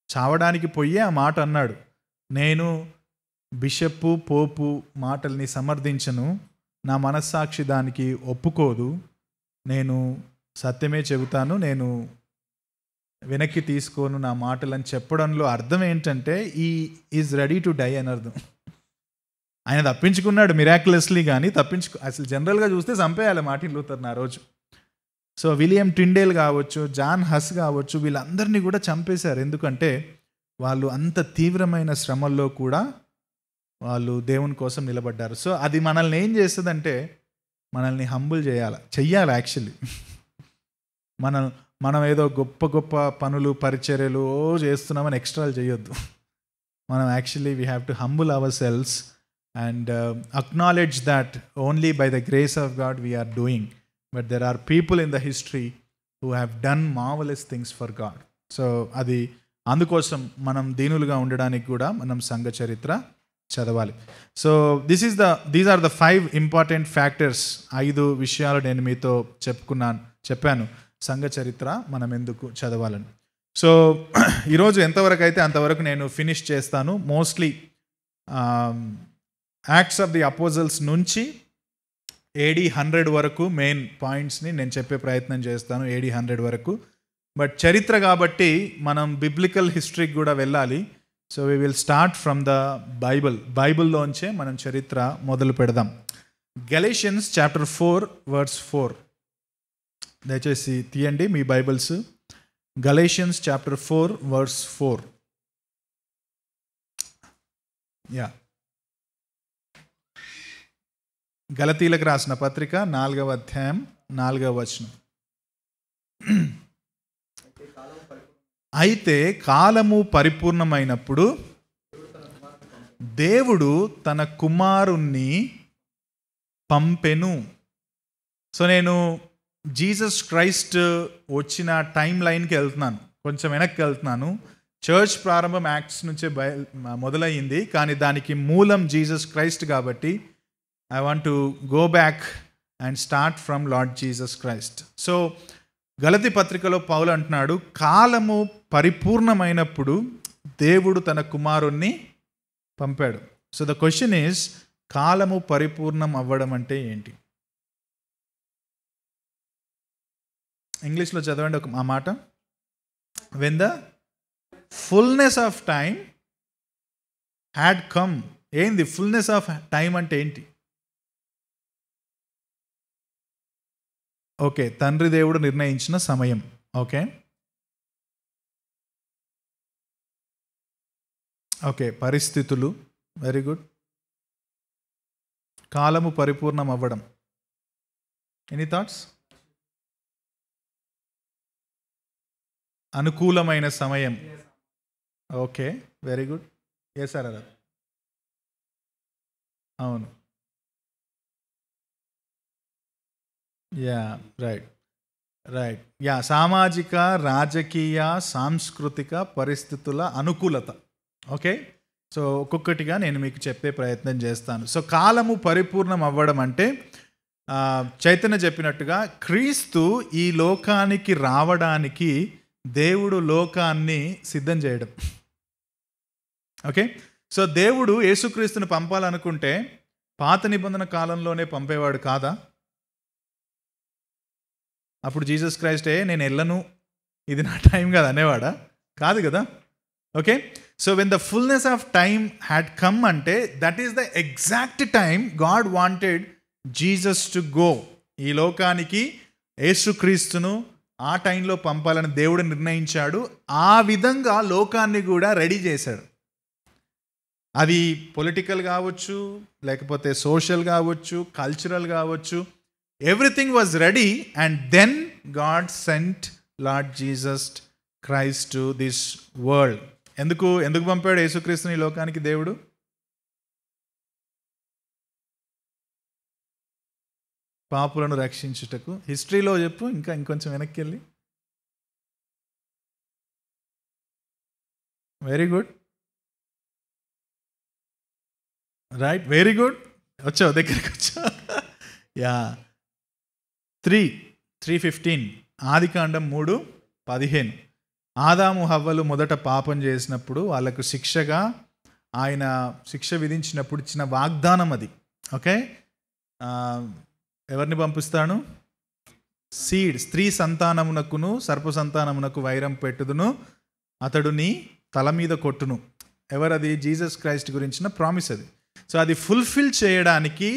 [SPEAKER 1] చావడానికి పోయే ఆ మాట అన్నాడు, నేను బిషప్పు పోపు మాటల్ని సమర్థించను, నా మనస్సాక్షి దానికి ఒప్పుకోదు, నేను సత్యమే చెబుతాను, నేను వెనక్కి తీసుకోను నా మాటలని చెప్పడంలో అర్థం ఏంటంటే ఈ ఈజ్ రెడీ టు డై అని అర్థం. ఆయన తప్పించుకున్నాడు మిరాక్యులస్లీ, కానీ అసలు జనరల్గా చూస్తే చంపేయాలి మార్టిన్ లూథర్ని ఆ రోజు. సో విలియం టిండేల్ కావచ్చు, జాన్ హస్ కావచ్చు, వీళ్ళందరినీ కూడా చంపేశారు. ఎందుకంటే వాళ్ళు అంత తీవ్రమైన శ్రమల్లో కూడా వాళ్ళు దేవుని కోసం నిలబడ్డారు. సో అది మనల్ని ఏం చేస్తుందంటే మనల్ని హంబుల్ చెయ్యాలి యాక్చువల్లీ. మనం ఏదో గొప్ప గొప్ప పనులు పరిచర్యలు చేస్తున్నామని ఎక్స్ట్రాలు చేయొద్దు. మనం actually we have to humble ourselves and acknowledge that only by the grace of God we are doing, but there are people in the history who have done marvelous things for God. So అది అందుకోసం మనం దీనులుగా ఉండడానికి కూడా మనం సంఘ చరిత్ర చదవాలి. So these are the 5 important factors. 5 విషయాలు నేను మీతో చెప్పాను సంఘ చరిత్ర మనం ఎందుకు చదవాలని. సో ఈరోజు ఎంతవరకు అయితే అంతవరకు నేను ఫినిష్ చేస్తాను. మోస్ట్లీ యాక్ట్స్ ఆఫ్ ది అపోజల్స్ నుంచి AD 100 వరకు మెయిన్ పాయింట్స్ని నేను చెప్పే ప్రయత్నం చేస్తాను, AD 100 వరకు. బట్ చరిత్ర కాబట్టి మనం బిబ్లికల్ హిస్టరీకి కూడా వెళ్ళాలి. So we will start from the బైబిల్లోంచే మనం చరిత్ర మొదలు పెడదాం. Galatians chapter 4 verse 4. దయచేసి తీయండి మీ Bibles. Galatians chapter 4 verse 4. Yeah, గలతీలకు రాసిన పత్రిక 4వ అధ్యాయం 4వ వచనం. అయితే కాలము పరిపూర్ణమైనప్పుడు దేవుడు తన కుమారుణ్ణి పంపెను. సో నేను జీసస్ క్రైస్ట్ వచ్చిన టైం లైన్కి వెళ్తున్నాను, కొంచెం వెనక్కి వెళ్తున్నాను. చర్చ్ ప్రారంభం యాక్ట్స్ నుంచే మొదలయ్యింది, కానీ దానికి మూలం జీసస్ క్రైస్ట్ కాబట్టి I want to go back and start from Lord Jesus Christ. So గలతీ పత్రికలో పౌలు అంటున్నాడు, కాలము పరిపూర్ణమైనప్పుడు దేవుడు తన కుమారుణ్ణి పంపాడు. సో ద క్వశ్చన్ ఈజ్, కాలము పరిపూర్ణం అవ్వడం అంటే ఏంటి? ఇంగ్లీష్లో చదవండి ఆ మాట. When the fullness of time had come. ఏంది ఫుల్నెస్ ఆఫ్ టైం అంటే ఏంటి? ఓకే, తండ్రి దేవుడు నిర్ణయించిన సమయం. ఓకే ఓకే, పరిస్థితులు. Very good. కాలము పరిపూర్ణం అవ్వడం. Any thoughts? అనుకూలమైన సమయం. Okay, very good. ఏ సార్ అలా? అవును. Yeah, right right. యా, సామాజిక, రాజకీయ, సాంస్కృతిక పరిస్థితుల అనుకూలత. ఓకే, సో ఒక్కొక్కటిగా నేను మీకు చెప్పే ప్రయత్నం చేస్తాను. సో కాలము పరిపూర్ణం అవ్వడం అంటే చైతన్య చెప్పినట్టుగా క్రీస్తు ఈ లోకానికి రావడానికి దేవుడు లోకాన్ని సిద్ధం చేయడం. ఓకే, సో దేవుడు యేసుక్రీస్తుని పంపాలనుకుంటే పాత నిబంధన కాలంలోనే పంపేవాడు కాదా? అప్పుడు జీసస్ క్రైస్టే నేను వెళ్ళను, ఇది నా టైం కాదు అనేవాడా? కాదు కదా. Okay, so when the fullness of time had come అంటే that is the exact time God wanted Jesus to go. ఈ లోకానికి యేసుక్రీస్తును ఆ టైంలో పంపాలని దేవుడు నిర్ణయించాడు. ఆ విధంగా లోకాన్ని కూడా రెడీ చేశాడు. అది పొలిటికల్ కావచ్చు, లేకపోతే సోషల్ కావచ్చు, కల్చరల్ కావచ్చు. Everything was ready and then God sent Lord Jesus Christ to this world. ఎందుకు పంపాడు యేసుక్రీస్తుని ఈ లోకానికి దేవుడు? పాపులను రక్షించుటకు. హిస్టరీలో చెప్పు, ఇంకొంచెం వెనక్కి వెళ్ళి. Very good, right, very good. వచ్చావు, దగ్గరికి వచ్చావు. యా, 3:15 ఆదికాండం 3:15. ఆదాము హవ్వలు మొదట పాపం చేసినప్పుడు వాళ్ళకు శిక్షగా ఆయన శిక్ష విధించినప్పుడు ఇచ్చిన వాగ్దానం అది. ఓకే, ఎవరిని పంపిస్తాను? సీడ్, స్త్రీ సంతానమునకును సర్ప సంతానమునకు వైరం పెట్టుదును, అతడు నీ తల మీద కొట్టును. ఎవరది? జీసస్ క్రైస్ట్ గురించిన ప్రామిస్ అది. సో అది ఫుల్ఫిల్ చేయడానికి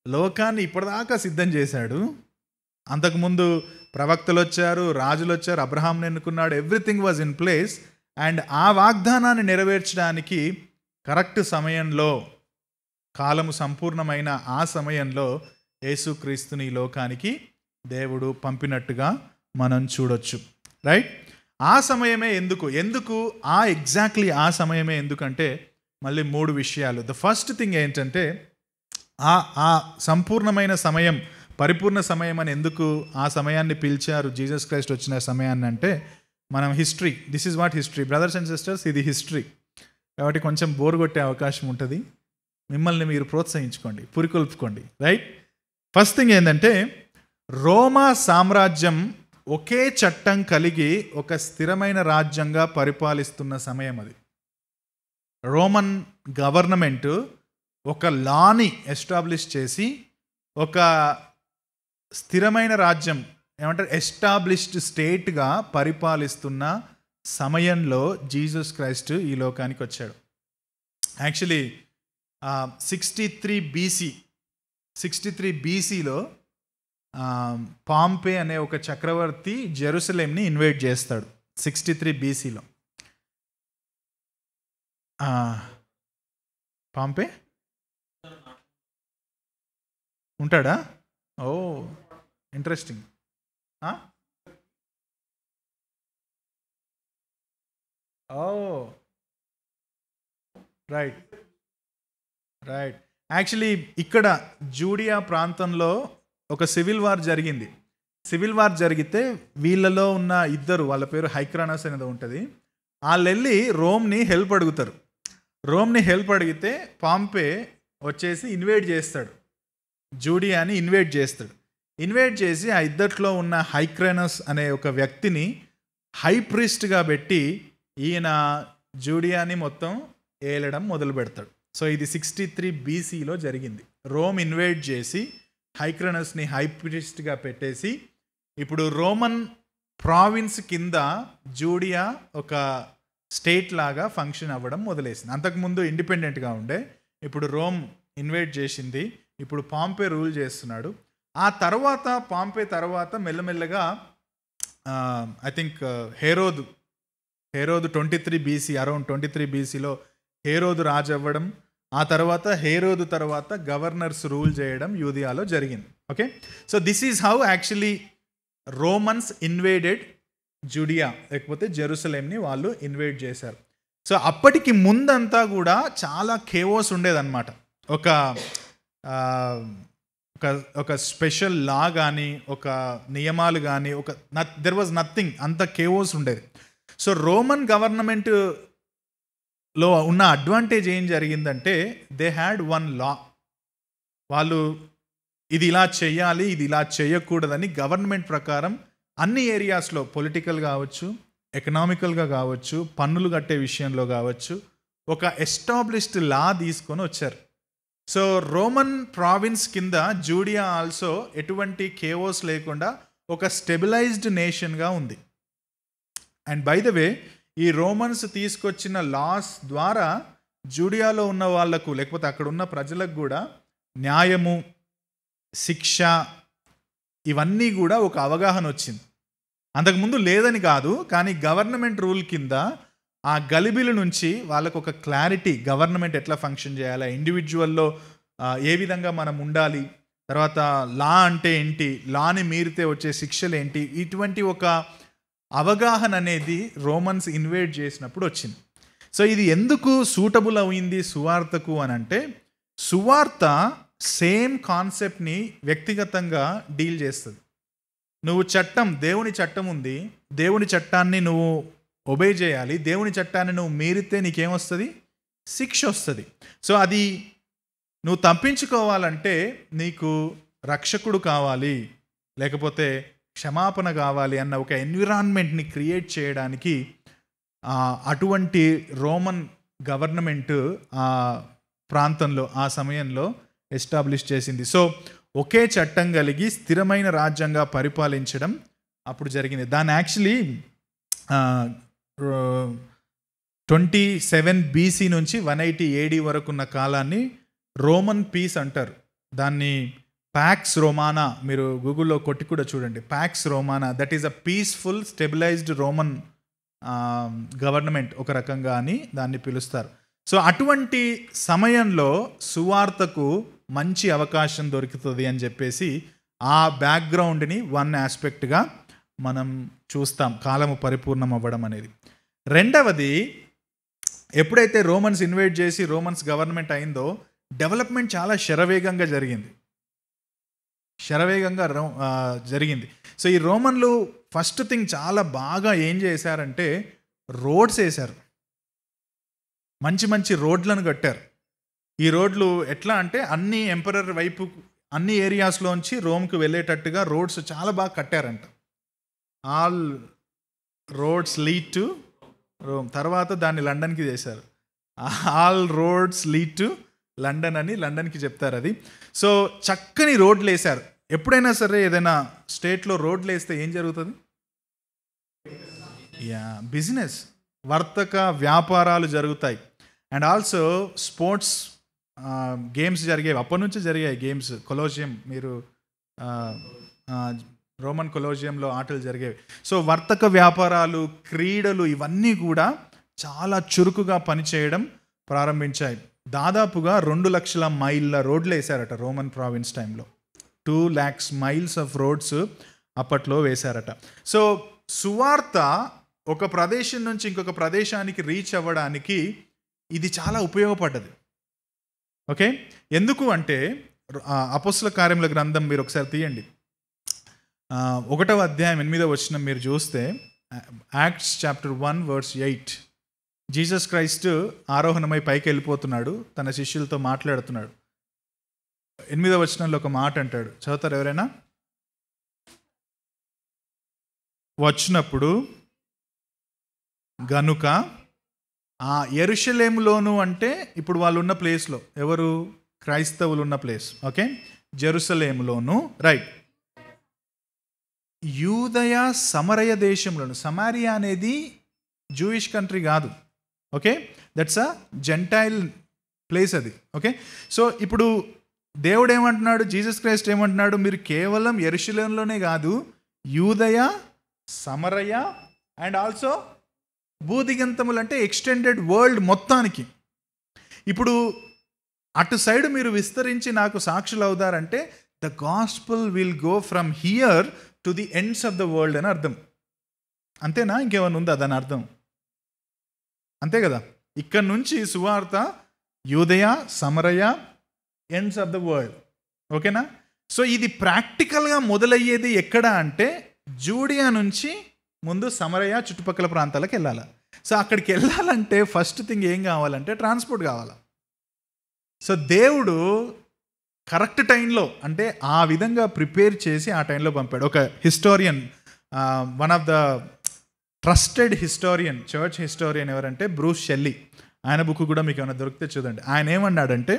[SPEAKER 1] లోకాన్ని ఇప్పటిదాకా సిద్ధం చేశాడు. అంతకుముందు ప్రవక్తలు వచ్చారు, రాజులు వచ్చారు, అబ్రహాంని ఎన్నుకున్నాడు. Everything was in place. And ఆ వాగ్దానాన్ని నెరవేర్చడానికి కరెక్ట్ సమయంలో, కాలము సంపూర్ణమైన ఆ సమయంలో యేసుక్రీస్తుని ఈ లోకానికి దేవుడు పంపినట్టుగా మనం చూడొచ్చు. రైట్, ఆ సమయమే ఎందుకు ఎగ్జాక్ట్లీ ఆ సమయమే ఎందుకంటే మళ్ళీ 3 విషయాలు. ద ఫస్ట్ థింగ్ ఏంటంటే ఆ సంపూర్ణమైన సమయం, పరిపూర్ణ సమయం అని ఎందుకు ఆ సమయాన్ని పిలిచారు, జీసస్ క్రైస్ట్ వచ్చిన సమయాన్ని అంటే, మనం history, this is what history brothers and sisters, ఇది హిస్టరీ కాబట్టి కొంచెం బోర్ కొట్టే అవకాశం ఉంటుంది. మిమ్మల్ని మీరు ప్రోత్సహించుకోండి, పురికొల్పుకోండి. రైట్, ఫస్ట్ థింగ్ ఏంటంటే రోమా సామ్రాజ్యం ఒకే చట్టం కలిగి ఒక స్థిరమైన రాజ్యంగా పరిపాలిస్తున్న సమయం అది. రోమన్ గవర్నమెంట్ ఒక లాని ఎస్టాబ్లిష్ చేసి ఒక స్థిరమైన రాజ్యం, ఏమంటారు, ఎస్టాబ్లిష్డ్ స్టేట్గా పరిపాలిస్తున్న సమయంలో జీసస్ క్రైస్ట్ ఈ లోకానికి వచ్చాడు. యాక్చువల్లీ 63 BCలో పాంపే అనే ఒక చక్రవర్తి జెరూసలేంని ఇన్వైట్ చేస్తాడు. 63 BCలో పాంపే ఉంటాడా? ఓ, ఇంట్రెస్టింగ్. ఓ, రైట్. యాక్చువల్లీ ఇక్కడ జూడియా ప్రాంతంలో ఒక సివిల్ వార్ జరిగింది. సివిల్ వార్ జరిగితే వీళ్ళలో ఉన్న ఇద్దరు, వాళ్ళ పేరు హైక్రానస్ అనేది ఉంటుంది, వాళ్ళు వెళ్ళి రోమ్ని హెల్ప్ అడుగుతారు. రోమ్ని హెల్ప్ అడిగితే పాంపే వచ్చేసి ఇన్వైట్ చేస్తాడు, జూడియాని ఇన్వైట్ చేస్తాడు. ఇన్వైట్ చేసి ఆ ఇద్దట్లో ఉన్న హైక్రానస్ అనే ఒక వ్యక్తిని హై ప్రీస్ట్గా పెట్టి, ఈయన జూడియాని మొత్తం ఏలడం మొదలు పెడతాడు. సో ఇది 63 BCలో జరిగింది. రోమ్ ఇన్వేడ్ చేసి హైక్రనస్ని హై ప్రీస్ట్గా పెట్టేసి ఇప్పుడు రోమన్ ప్రావిన్స్ కింద జూడియా ఒక స్టేట్ లాగా ఫంక్షన్ అవ్వడం మొదలేసింది. అంతకుముందు ఇండిపెండెంట్గా ఉండే, ఇప్పుడు రోమ్ ఇన్వేడ్ చేసింది, ఇప్పుడు పాంపే రూల్ చేస్తున్నాడు. ఆ తర్వాత పాంపే తర్వాత మెల్లమెల్లగా I think Herod 23 BC, around 23 BCలో హేరోదు రాజు అవ్వడం, ఆ తర్వాత హేరోదు తర్వాత గవర్నర్స్ రూల్ చేయడం యూదియాలో జరిగింది. Okay, so this is how actually Romans invaded Judea, లేకపోతే జెరూసలేంని వాళ్ళు ఇన్వేడ్ చేశారు. సో అప్పటికి ముందంతా కూడా చాలా కేవోస్ ఉండేదన్నమాట. ఒక స్పెషల్ లా కానీ, ఒక నియమాలు కానీ, దెర్ వాజ్ నథింగ్, అంత కేవోస్ ఉండేది. సో రోమన్ గవర్నమెంట్లో ఉన్న అడ్వాంటేజ్ ఏం జరిగిందంటే దే హ్యాడ్ వన్ లా. వాళ్ళు ఇది ఇలా చేయాలి, ఇది ఇలా చేయకూడదని గవర్నమెంట్ ప్రకారం అన్ని ఏరియాస్లో, పొలిటికల్ కావచ్చు, ఎకనామికల్గా కావచ్చు, పన్నులు కట్టే విషయంలో కావచ్చు, ఒక ఎస్టాబ్లిష్డ్ లా తీసుకొని వచ్చారు. సో రోమన్ ప్రావిన్స్ కింద జూడియా ఆల్సో ఎటువంటి కేవోస్ లేకుండా ఒక స్టెబిలైజ్డ్ నేషన్గా ఉంది. అండ్ బై ద వే, ఈ రోమన్స్ తీసుకొచ్చిన లాస్ ద్వారా జూడియాలో ఉన్న వాళ్లకు, లేకపోతే అక్కడ ఉన్న ప్రజలకు కూడా న్యాయము, శిక్ష, ఇవన్నీ కూడా ఒక అవగాహన వచ్చింది. అంతకుముందు లేదని కాదు, కానీ గవర్నమెంట్ రూల్ కింద ఆ గలిబిల నుంచి వాళ్ళకు ఒక క్లారిటీ, గవర్నమెంట్ ఎట్లా ఫంక్షన్ చేయాలి, ఇండివిజువల్లో ఏ విధంగా మనం ఉండాలి, తర్వాత లా అంటే ఏంటి, లాని మీరితే వచ్చే శిక్షలు ఏంటి, ఇటువంటి ఒక అవగాహన అనేది రోమన్స్ ఇన్వేడ్ చేసినప్పుడు వచ్చింది. సో ఇది ఎందుకు సూటబుల్ అయింది సువార్తకు అని అంటే, సువార్త సేమ్ కాన్సెప్ట్ని వ్యక్తిగతంగా డీల్ చేస్తుంది. నువ్వు దేవుని చట్టం ఉంది, దేవుని చట్టాన్ని నువ్వు ఒబే చేయాలి, దేవుని చట్టాన్ని నువ్వు మీరితే నీకేమొస్తుంది, శిక్ష వస్తుంది. సో అది నువ్వు తప్పించుకోవాలంటే నీకు రక్షకుడు కావాలి, లేకపోతే క్షమాపణ కావాలి అన్న ఒక ఎన్విరాన్మెంట్ని క్రియేట్ చేయడానికి అటువంటి రోమన్ గవర్నమెంట్ ఆ ప్రాంతంలో, ఆ సమయంలో ఎస్టాబ్లిష్ చేసింది. సో ఒకే చట్టం కలిగి స్థిరమైన రాజ్యంగా పరిపాలించడం అప్పుడు జరిగింది. దాన్ని యాక్చువల్లీ 27 BC నుంచి 180 AD వరకు ఉన్న కాలాన్ని రోమన్ పీస్ అంటారు. దాన్ని పాక్స్ రోమానా, మీరు గూగుల్లో కొట్టి కూడా చూడండి, Pax Romana, that is a peaceful stabilized Roman government ఒక రకంగా అని దాన్ని పిలుస్తారు. సో అటువంటి సమయంలో సువార్తకు మంచి అవకాశం దొరుకుతుంది అని చెప్పేసి ఆ బ్యాక్గ్రౌండ్ని వన్ ఆస్పెక్ట్గా మనం చూస్తాం, కాలము పరిపూర్ణం అవ్వడం అనేది. రెండవది, ఎప్పుడైతే రోమన్స్ ఇన్వైట్ చేసి రోమన్స్ గవర్నమెంట్ అయిందో డెవలప్మెంట్ చాలా శరవేగంగా జరిగింది. సో ఈ రోమన్లు ఫస్ట్ థింగ్ చాలా బాగా ఏం చేశారంటే రోడ్స్ వేశారు, మంచి మంచి రోడ్లను కట్టారు. ఈ రోడ్లు ఎట్లా అంటే అన్ని ఎంపరర్ వైపు, అన్ని ఏరియాస్లోంచి రోమ్కి వెళ్ళేటట్టుగా రోడ్స్ చాలా బాగా కట్టారంట. All roads lead to Rome. తర్వాత దాన్ని లండన్కి చేశారు. All roads lead to London అని లండన్కి చెప్తారు అది. సో చక్కని రోడ్లు వేశారు. ఎప్పుడైనా సరే ఏదైనా స్టేట్లో రోడ్లు వేస్తే ఏం జరుగుతుంది? బిజినెస్, వర్తక వ్యాపారాలు జరుగుతాయి. అండ్ ఆల్సో స్పోర్ట్స్ గేమ్స్ జరిగేవి, అప్పటి నుంచి జరిగాయి గేమ్స్. కొలోజియం, మీరు రోమన్ కొలోజియంలో ఆటలు జరిగేవి. సో వర్తక వ్యాపారాలు, క్రీడలు, ఇవన్నీ కూడా చాలా చురుకుగా పనిచేయడం ప్రారంభించాయి. దాదాపుగా 2 లక్షల మైళ్ళ రోడ్లు వేశారట రోమన్ ప్రావిన్స్ టైంలో. 2 lakhs miles ఆఫ్ రోడ్స్ అప్పట్లో వేశారట. సో సువార్త ఒక ప్రదేశం నుంచి ఇంకొక ప్రదేశానికి రీచ్ అవ్వడానికి ఇది చాలా ఉపయోగపడ్డది. ఓకే, ఎందుకు అంటే అపోస్తల కార్యముల గ్రంథం మీరు ఒకసారి తీయండి, 1వ అధ్యాయం 8వ వచనం మీరు చూస్తే, Acts chapter 1 verse 8, Jesus Christ ఆరోహణమై పైకి వెళ్ళిపోతున్నాడు, తన శిష్యులతో మాట్లాడుతున్నాడు. 8వ వచనంలో ఒక మాట అంటాడు, చదువుతారు ఎవరైనా? వచ్చినప్పుడు గనుక యెరూషలేములోను అంటే ఇప్పుడు వాళ్ళు ఉన్న ప్లేస్లో, ఎవరు? క్రైస్తవులు ఉన్న ప్లేస్. Okay, జెరూసలేములోను, right. యూదయ సమరయ దేశంలోను. సమారియా అనేది జూయిష్ కంట్రీ కాదు. Okay, that's a gentile place అది. ఓకే, సో ఇప్పుడు దేవుడు ఏమంటున్నాడు, జీసస్ క్రైస్ట్ ఏమంటున్నాడు, మీరు కేవలం యెరూషలేములోనే కాదు, యూదయ, సమరయ అండ్ ఆల్సో భూదిగంతములు అంటే ఎక్స్టెండెడ్ వరల్డ్ మొత్తానికి. ఇప్పుడు అటు సైడ్ మీరు విస్తరించి నాకు సాక్షులు అవుతారంటే the gospel will go from here to the ends of the world అని అర్థం. అంతేనా? ఇంకేమైనా ఉందా దాని అర్థం? అంతే కదా. ఇక్కడ నుంచి సువార్త యూదయ, సమరయ, ఎండ్స్ ఆఫ్ ద వరల్డ్. ఓకేనా? సో ఇది ప్రాక్టికల్గా మొదలయ్యేది ఎక్కడ అంటే జూడియా నుంచి ముందు సమరయ చుట్టుపక్కల ప్రాంతాలకు వెళ్ళాలి. సో అక్కడికి వెళ్ళాలంటే ఫస్ట్ థింగ్ ఏం కావాలంటే ట్రాన్స్పోర్ట్ కావాలి. సో దేవుడు కరెక్ట్ టైంలో, అంటే ఆ విధంగా ప్రిపేర్ చేసి ఆ టైంలో పంపాడు. ఒక historian, one of the trusted historian, church historian ఎవరంటే బ్రూస్ షెల్లీ. ఆయన బుక్ కూడా మీకు ఏమైనా దొరికితే చూడండి. ఆయన ఏమన్నాడంటే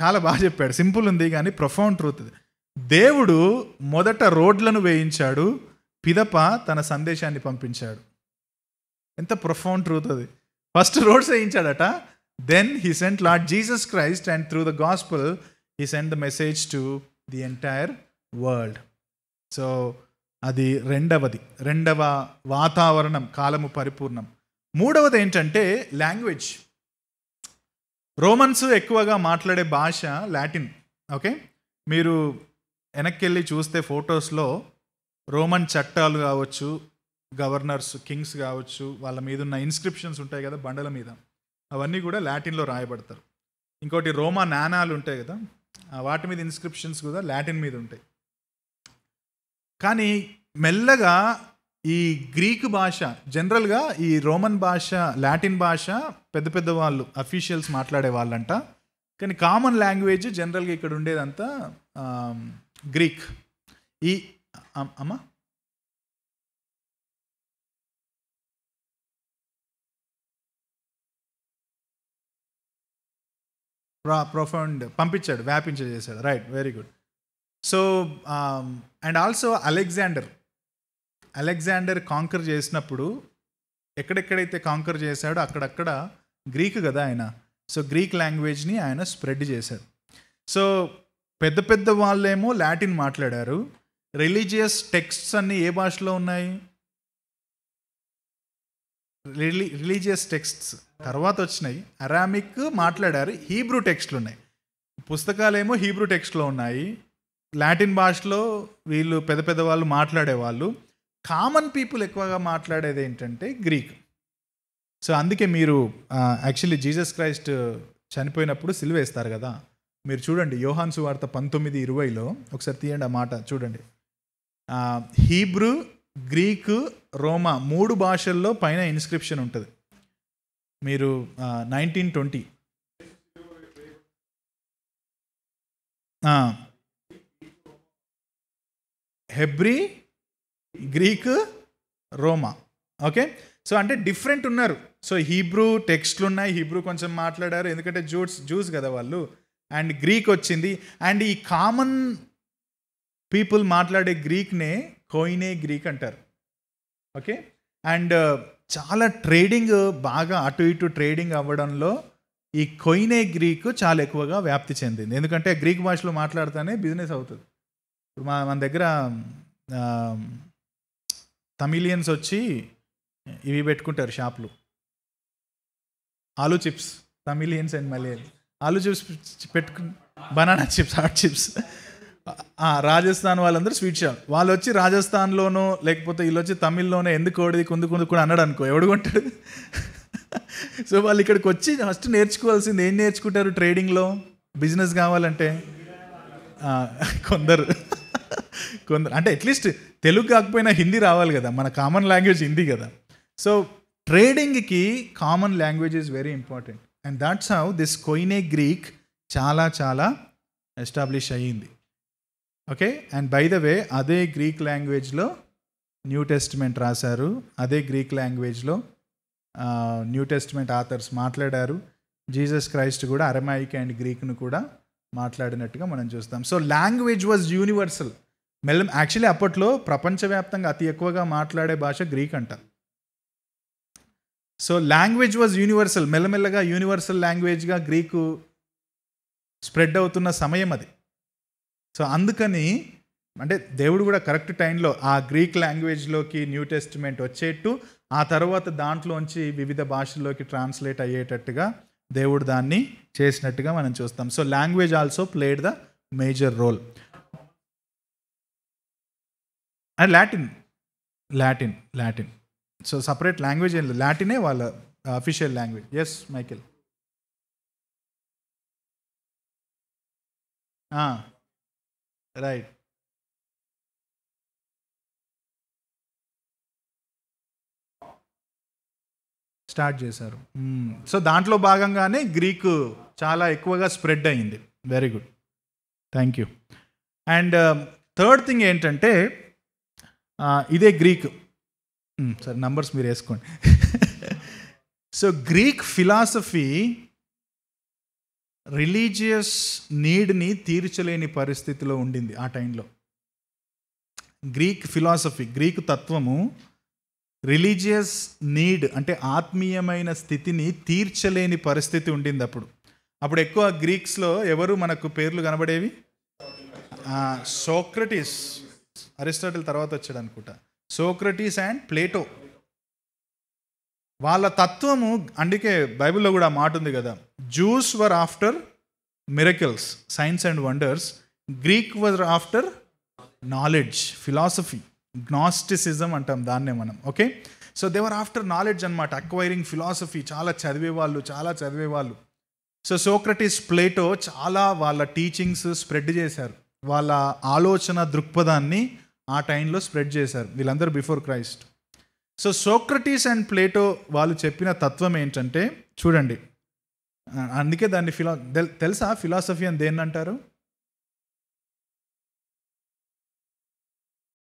[SPEAKER 1] చాలా బాగా చెప్పాడు, సింపుల్ ఉంది కానీ ప్రొఫౌండ్ ట్రూత్ ఇది. దేవుడు మొదట రోడ్లను వేయించాడు, పిదప తన సందేశాన్ని పంపించాడు. ఎంత ప్రొఫౌండ్ ట్రూత్ అది. ఫస్ట్ రోడ్స్ వేయించాడట, then he sent Lord Jesus Christ and through the gospel he sent the message to the entire world. So అది రెండవ వాతావరణం, కాలము పరిపూర్ణం. మూడవది ఏంటంటే లాంగ్వేజ్. రోమన్స్ ఎక్కువగా మాట్లాడే భాష లాటిన్. ఓకే, మీరు వెనక్కి వెళ్ళి చూస్తే ఫొటోస్లో రోమన్ చట్టాలు కావచ్చు, గవర్నర్స్, కింగ్స్ కావచ్చు, వాళ్ళ మీద ఉన్న ఇన్స్క్రిప్షన్స్ ఉంటాయి కదా బండల మీద, అవన్నీ కూడా లాటిన్లో రాయబడతారు. ఇంకోటి రోమా నాణాలు ఉంటాయి కదా, వాటి మీద ఇన్స్క్రిప్షన్స్ కూడా లాటిన్ మీద ఉంటాయి. కానీ మెల్లగా ఈ గ్రీక్ భాష, జనరల్గా ఈ రోమన్ భాష, లాటిన్ భాష పెద్ద పెద్ద వాళ్ళు అఫీషియల్స్ మాట్లాడే వాళ్ళంట. కానీ కామన్ లాంగ్వేజ్ జనరల్గా ఇక్కడ ఉండేదంతా గ్రీక్. ఈ అమ్మా ప్రొఫౌండ్ పంపించాడు, వ్యాపించేసాడు. Right, very good. So and also Alexander conquer చేసినప్పుడు ఎక్కడెక్కడైతే కాంకర్ చేశాడో అక్కడక్కడ గ్రీక్ కదా ఆయన. సో గ్రీక్ లాంగ్వేజ్ని ఆయన స్ప్రెడ్ చేశాడు. సో పెద్ద పెద్ద వాళ్ళేమో లాటిన్ మాట్లాడారు. రిలీజియస్ టెక్స్ట్స్ అన్నీ ఏ భాషలో ఉన్నాయి? రిలీజియస్ టెక్స్ట్స్ తర్వాత వచ్చినాయి. అరామిక్ మాట్లాడారు, హీబ్రూ టెక్స్ట్లు ఉన్నాయి. పుస్తకాలేమో హీబ్రూ టెక్స్ట్లో ఉన్నాయి. లాటిన్ భాషలో వీళ్ళు పెద్ద పెద్ద వాళ్ళు మాట్లాడేవాళ్ళు. కామన్ పీపుల్ ఎక్కువగా మాట్లాడేది ఏంటంటే గ్రీక్. సో అందుకే మీరు యాక్చువల్లీ జీసస్ క్రైస్ట్ చనిపోయినప్పుడు సిలువ వేస్తారు కదా, మీరు చూడండి యోహాను సువార్త 19:20 ఒకసారి తీయండి ఆ మాట చూడండి. హీబ్రూ, గ్రీకు, రోమా 3 భాషల్లో పైన ఇన్స్క్రిప్షన్ ఉంటుంది. మీరు 1920 హెబ్రీ, గ్రీక్, రోమా. ఓకే, సో అంటే డిఫరెంట్ ఉన్నారు. సో హీబ్రూ టెక్స్ట్లు ఉన్నాయి, హీబ్రూ కొంచెం మాట్లాడారు ఎందుకంటే జూస్ కదా వాళ్ళు. అండ్ గ్రీక్ వచ్చింది. అండ్ ఈ కామన్ పీపుల్ మాట్లాడే గ్రీక్నే కోయినే గ్రీక్ అంటారు. ఓకే, అండ్ చాలా ట్రేడింగ్ బాగా అటు ఇటు ట్రేడింగ్ అవ్వడంలో ఈ కోయినే గ్రీక్ చాలా ఎక్కువగా వ్యాప్తి చెందింది. ఎందుకంటే గ్రీక్ భాషలో మాట్లాడితేనే బిజినెస్ అవుతుంది. ఇప్పుడు మన దగ్గర తమిళియన్స్ వచ్చి ఇవి పెట్టుకుంటారు షాపులు, aloo chips. Tamilians and Malayali aloo chips పెట్టుకుని, banana chips, hot chips. Rajasthan వాళ్ళందరూ స్వీట్ షాప్, వాళ్ళు వచ్చి రాజస్థాన్లోనో లేకపోతే వీళ్ళు వచ్చి తమిళ్లోనో ఎందుకు ఓడిది కుందు కూడా అన్నాడు అనుకో, ఎవడు కొంటాడు? సో వాళ్ళు ఇక్కడికి వచ్చి ఫస్ట్ నేర్చుకోవాల్సింది ఏం నేర్చుకుంటారు ట్రేడింగ్లో, బిజినెస్ కావాలంటే? కొందరు అంటే అట్లీస్ట్ తెలుగు కాకపోయినా హిందీ రావాలి కదా, మన కామన్ లాంగ్వేజ్ హిందీ కదా. సో ట్రేడింగ్కి common language is very important. And that's how this Koine Greek చాలా చాలా ఎస్టాబ్లిష్ అయ్యింది. Okay, and by the way అదే గ్రీక్ లాంగ్వేజ్లో న్యూ టెస్టిమెంట్ రాశారు, అదే గ్రీక్ లాంగ్వేజ్లో న్యూ టెస్టిమెంట్ ఆథర్స్ మాట్లాడారు. జీసస్ క్రైస్ట్ కూడా అరమాయిక్ అండ్ గ్రీక్ను కూడా మాట్లాడినట్టుగా మనం చూస్తాం. So language was universal. Actually అప్పట్లో ప్రపంచవ్యాప్తంగా అతి ఎక్కువగా మాట్లాడే భాష గ్రీక్ అంట. So language was universal. మెల్లమెల్లగా యూనివర్సల్ లాంగ్వేజ్గా గ్రీకు స్ప్రెడ్ అవుతున్న సమయం అది. సో అందుకని అంటే దేవుడు కూడా కరెక్ట్ టైంలో ఆ గ్రీక్ లాంగ్వేజ్లోకి న్యూ టెస్టిమెంట్ వచ్చేట్టు, ఆ తర్వాత దాంట్లోంచి వివిధ భాషల్లోకి ట్రాన్స్లేట్ అయ్యేటట్టుగా దేవుడు దాన్ని చేసినట్టుగా మనం చూస్తాం. So language also played the major role. And Latin so separate language ఏం లేదు, లాటినే వాళ్ళ official language. Yes Michael. Right. Start చేశారు. సో దాంట్లో భాగంగానే గ్రీకు చాలా ఎక్కువగా స్ప్రెడ్ అయ్యింది. Very good, thank you. And third thing ఏంటంటే ఇదే గ్రీక్. సరే నంబర్స్ మీరు వేసుకోండి. సో గ్రీక్ ఫిలాసఫీ రిలీజియస్ నీడ్ని తీర్చలేని పరిస్థితిలో ఉండింది ఆ టైంలో. గ్రీక్ ఫిలాసఫీ, గ్రీకు తత్వము రిలీజియస్ నీడ్ అంటే ఆత్మీయమైన స్థితిని తీర్చలేని పరిస్థితి ఉండింది అప్పుడు ఎక్కువ గ్రీక్స్లో ఎవరు మనకు పేర్లు కనబడేవి? సోక్రటీస్, అరిస్టాటిల్ తర్వాత వచ్చాడు అనుకుంటా. Socrates and Plato. వాళ్ళ తత్వము, అందుకే బైబిల్లో కూడా మాట ఉంది కదా, Jews were after miracles, signs and wonders. Greek were after knowledge, philosophy, Gnosticism అంటాం దాన్నే మనం. Okay, so they were after knowledge అనమాట, అక్వైరింగ్ ఫిలాసఫీ. చాలా చదివేవాళ్ళు. సో సోక్రటీస్, ప్లేటో చాలా వాళ్ళ టీచింగ్స్ స్ప్రెడ్ చేశారు, వాళ్ళ ఆలోచన దృక్పథాన్ని ఆ టైంలో స్ప్రెడ్ చేశారు, వీళ్ళందరూ before Christ. So Socrates and Plato వాళ్ళు చెప్పిన తత్వం ఏంటంటే, చూడండి, అందుకే దాన్ని తెలుసా ఫిలాసఫీ అని దేన్ని అంటారు?